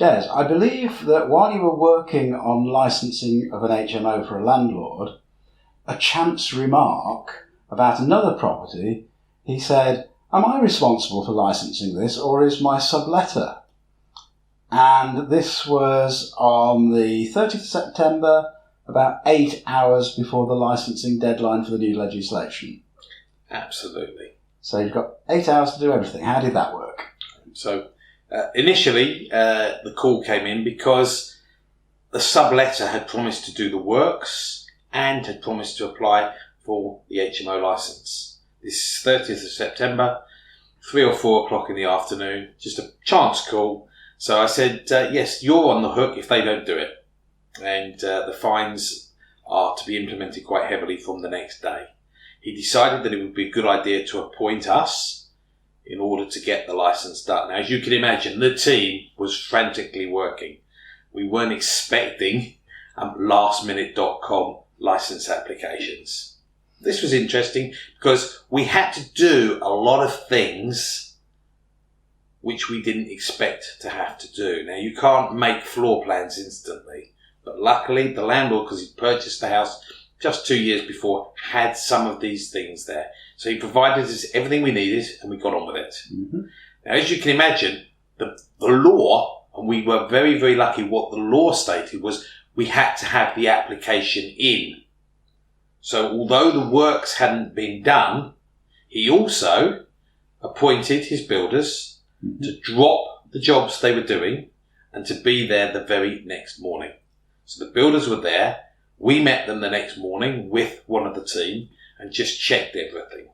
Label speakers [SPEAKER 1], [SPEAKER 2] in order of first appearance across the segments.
[SPEAKER 1] Des, I believe that while you were working on licensing of an HMO for a landlord, a chance remark about another property, he said, "Am I responsible for licensing this, or is my subletter?" And this was on the 30th of September, about 8 hours before the licensing deadline for the new legislation.
[SPEAKER 2] Absolutely.
[SPEAKER 1] So you've got 8 hours to do everything. How did that work?
[SPEAKER 2] So initially, the call came in because the subletter had promised to do the works and had promised to apply for the HMO licence. This 30th of September, 3 or 4 o'clock in the afternoon, just a chance call. So I said, yes, you're on the hook if they don't do it. And the fines are to be implemented quite heavily from the next day. He decided that it would be a good idea to appoint us in order to get the licence done. Now, as you can imagine, the team was frantically working. We weren't expecting lastminute.com licence applications. This was interesting because we had to do a lot of things which we didn't expect to have to do. Now, you can't make floor plans instantly, but luckily the landlord, because he purchased the house just 2 years before, had some of these things there. So he provided us everything we needed and we got on with it. Mm-hmm. Now, as you can imagine, the law, and we were very, very lucky, what the law stated was we had to have the application in. So although the works hadn't been done, he also appointed his builders to drop the jobs they were doing and to be there the very next morning. So the builders were there. We met them the next morning with one of the team and just checked everything.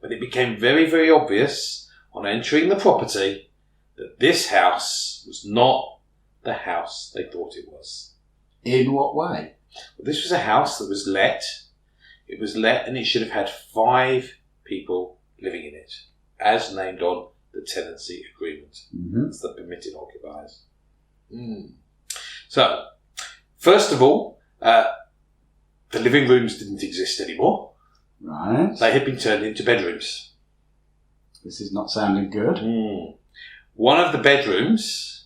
[SPEAKER 2] But it became very, very obvious on entering the property that this house was not the house they thought it was.
[SPEAKER 1] In what way?
[SPEAKER 2] Well, this was a house that was let. It was let and it should have had 5 people living in it, as named on the tenancy agreement. Mm-hmm. That's the permitted occupiers. So, first of all, the living rooms didn't exist anymore.
[SPEAKER 1] Right.
[SPEAKER 2] They had been turned into bedrooms.
[SPEAKER 1] This is not sounding good.
[SPEAKER 2] One of the bedrooms,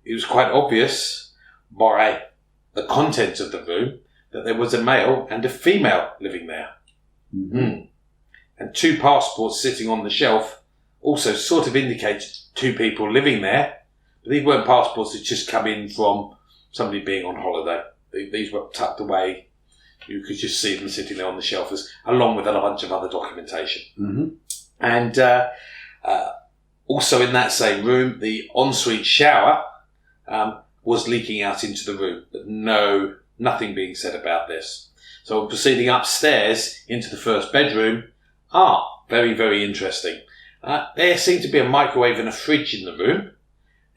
[SPEAKER 2] it was quite obvious by the contents of the room that there was a male and a female living there. Mm-hmm. And 2 passports sitting on the shelf also sort of indicates 2 people living there. But these weren't passports that just come in from somebody being on holiday. These were tucked away. You could just see them sitting there on the shelf, along with a bunch of other documentation. Mm-hmm. And also in that same room, the ensuite shower was leaking out into the room, but nothing being said about this. So proceeding upstairs into the first bedroom, very, very interesting. There seemed to be a microwave and a fridge in the room,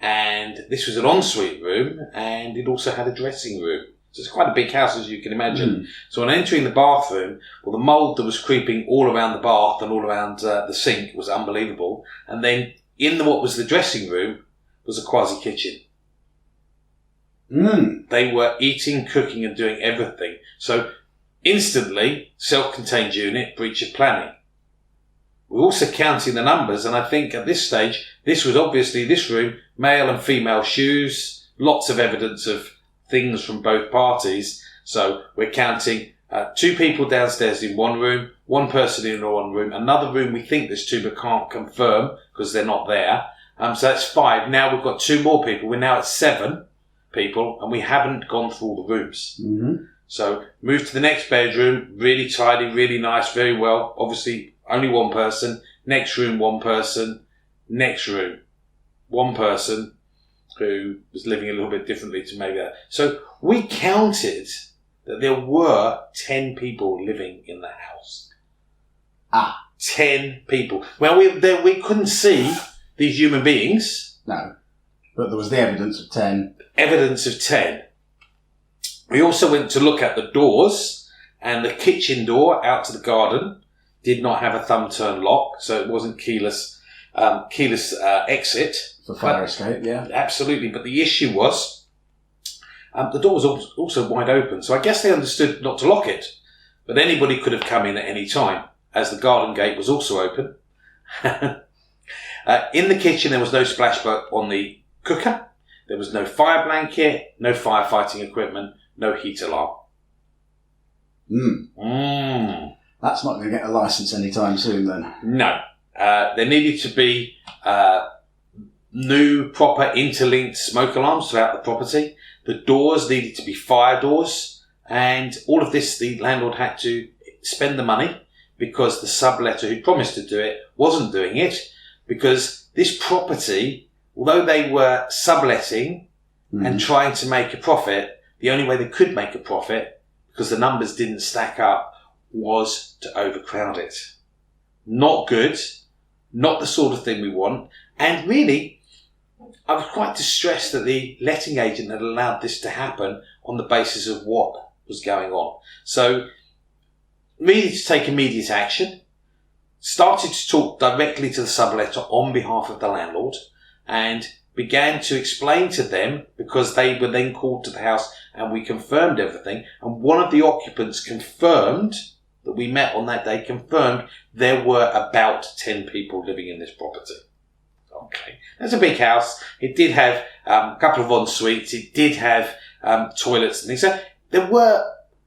[SPEAKER 2] and this was an ensuite room, and it also had a dressing room. So it's quite a big house, as you can imagine. So on entering the bathroom, well, the mould that was creeping all around the bath and all around the sink was unbelievable. And then in what was the dressing room was a quasi-kitchen. They were eating, cooking and doing everything. So instantly, self-contained unit, breach of planning. We're also counting the numbers, and I think at this stage, this was obviously this room, male and female shoes, lots of evidence of things from both parties. So we're counting 2 people downstairs in one room, 1 person in one room, another room we think there's 2 but can't confirm because they're not there. So that's 5. Now we've got 2 more people. We're now at 7 people and we haven't gone through all the rooms. Mm-hmm. So move to the next bedroom, really tidy, really nice, very well. Obviously only 1 person. Next room, 1 person. Next room, 1 person who was living a little bit differently to maybe that. So we counted that there were 10 people living in the house. 10 people. Well, we couldn't see these human beings.
[SPEAKER 1] No, but there was the evidence of 10.
[SPEAKER 2] Evidence of 10. We also went to look at the doors, and the kitchen door out to the garden did not have a thumb turn lock, so it wasn't keyless exit.
[SPEAKER 1] For fire escape, yeah.
[SPEAKER 2] Absolutely, but the issue was the door was also wide open, so I guess they understood not to lock it, but anybody could have come in at any time, as the garden gate was also open. In the kitchen there was no splashback on the cooker, There was no fire blanket, no firefighting equipment, no heat alarm.
[SPEAKER 1] That's not going to get a licence anytime soon then.
[SPEAKER 2] No. There needed to be new, proper, interlinked smoke alarms throughout the property. The doors needed to be fire doors. And all of this, the landlord had to spend the money because the subletter who promised to do it wasn't doing it, because this property, although they were subletting and trying to make a profit, the only way they could make a profit, because the numbers didn't stack up, was to overcrowd it. Not good, not the sort of thing we want. And really, I was quite distressed that the letting agent had allowed this to happen on the basis of what was going on. So, really to take immediate action, started to talk directly to the subletter on behalf of the landlord, and began to explain to them, because they were then called to the house and we confirmed everything, and one of the occupants confirmed, that we met on that day, confirmed there were about 10 people living in this property. Okay, that's a big house. It did have a couple of en-suites. It did have toilets and things. So there were,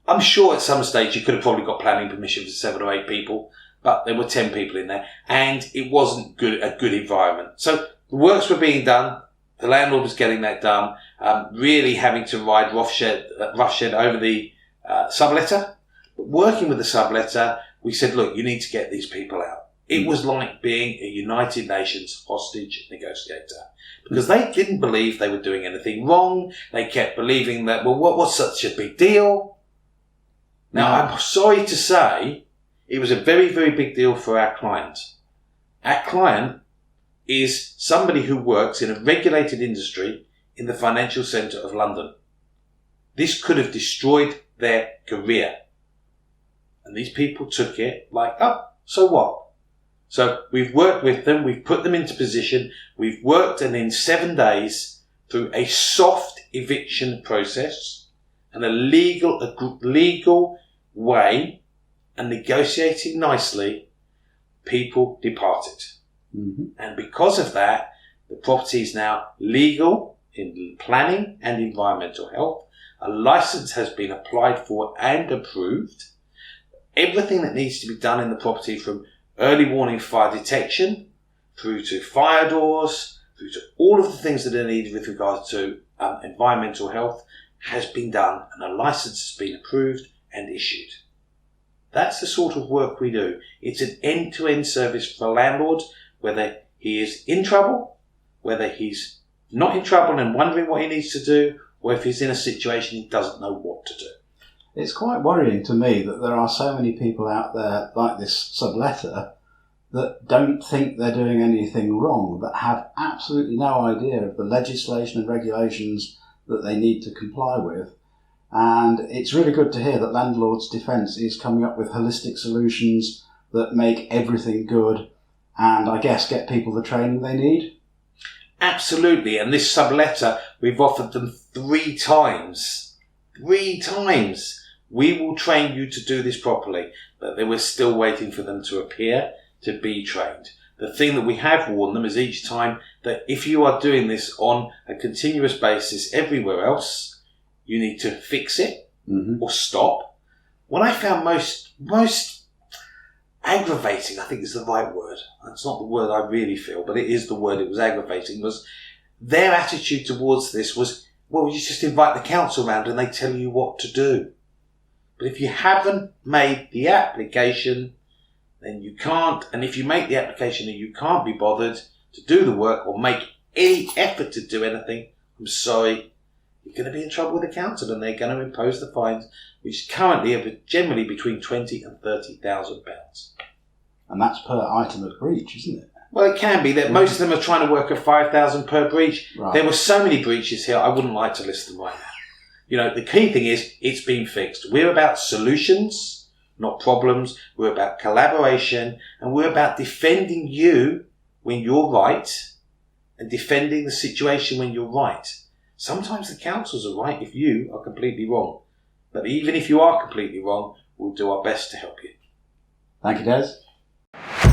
[SPEAKER 2] I'm sure at some stage you could have probably got planning permission for 7 or 8 people, but there were 10 people in there, and it wasn't a good environment. So the works were being done. The landlord was getting that done, really having to ride roughshed over the subletter. But working with the subletter, we said, look, you need to get these people out. It was like being a United Nations hostage negotiator, because they didn't believe they were doing anything wrong. They kept believing that, well, what was such a big deal? Now, I'm sorry to say, it was a very, very big deal for our client. Our client is somebody who works in a regulated industry in the financial centre of London. This could have destroyed their career. And these people took it like, oh, so what? So we've worked with them, we've put them into position, we've worked, and in 7 days, through a soft eviction process and a legal way, and negotiating nicely, people departed. And because of that, the property is now legal in planning and environmental health. A licence has been applied for and approved. Everything that needs to be done in the property, from early warning fire detection, through to fire doors, through to all of the things that are needed with regard to environmental health, has been done, and a licence has been approved and issued. That's the sort of work we do. It's an end-to-end service for landlords, whether he is in trouble, whether he's not in trouble and wondering what he needs to do, or if he's in a situation he doesn't know what to do.
[SPEAKER 1] It's quite worrying to me that there are so many people out there like this subletter that don't think they're doing anything wrong, that have absolutely no idea of the legislation and regulations that they need to comply with. And it's really good to hear that Landlord Defence is coming up with holistic solutions that make everything good, and I guess get people the training they need.
[SPEAKER 2] Absolutely. And this subletter, we've offered them 3 times. 3 times. We will train you to do this properly. But they were still waiting for them to appear to be trained. The thing that we have warned them is each time that if you are doing this on a continuous basis everywhere else, you need to fix it or stop. What I found most aggravating, I think is the right word. It's not the word I really feel, but it is the word. It was aggravating. Was their attitude towards this was, well, you just invite the council round and they tell you what to do. But if you haven't made the application, then you can't. And if you make the application and you can't be bothered to do the work or make any effort to do anything, I'm sorry, you're going to be in trouble with the council, and they're going to impose the fines, which currently are generally between £20,000 and £30,000.
[SPEAKER 1] And that's per item of breach, isn't it?
[SPEAKER 2] Well, it can be that most of them are trying to work at £5,000 per breach.
[SPEAKER 1] Right.
[SPEAKER 2] There were so many breaches here, I wouldn't like to list them right now. You know, the key thing is it's been fixed. We're about solutions, not problems. We're about collaboration, and we're about defending you when you're right and defending the situation when you're right. Sometimes the councils are right if you are completely wrong. But even if you are completely wrong, we'll do our best to help you.
[SPEAKER 1] Thank you, Des.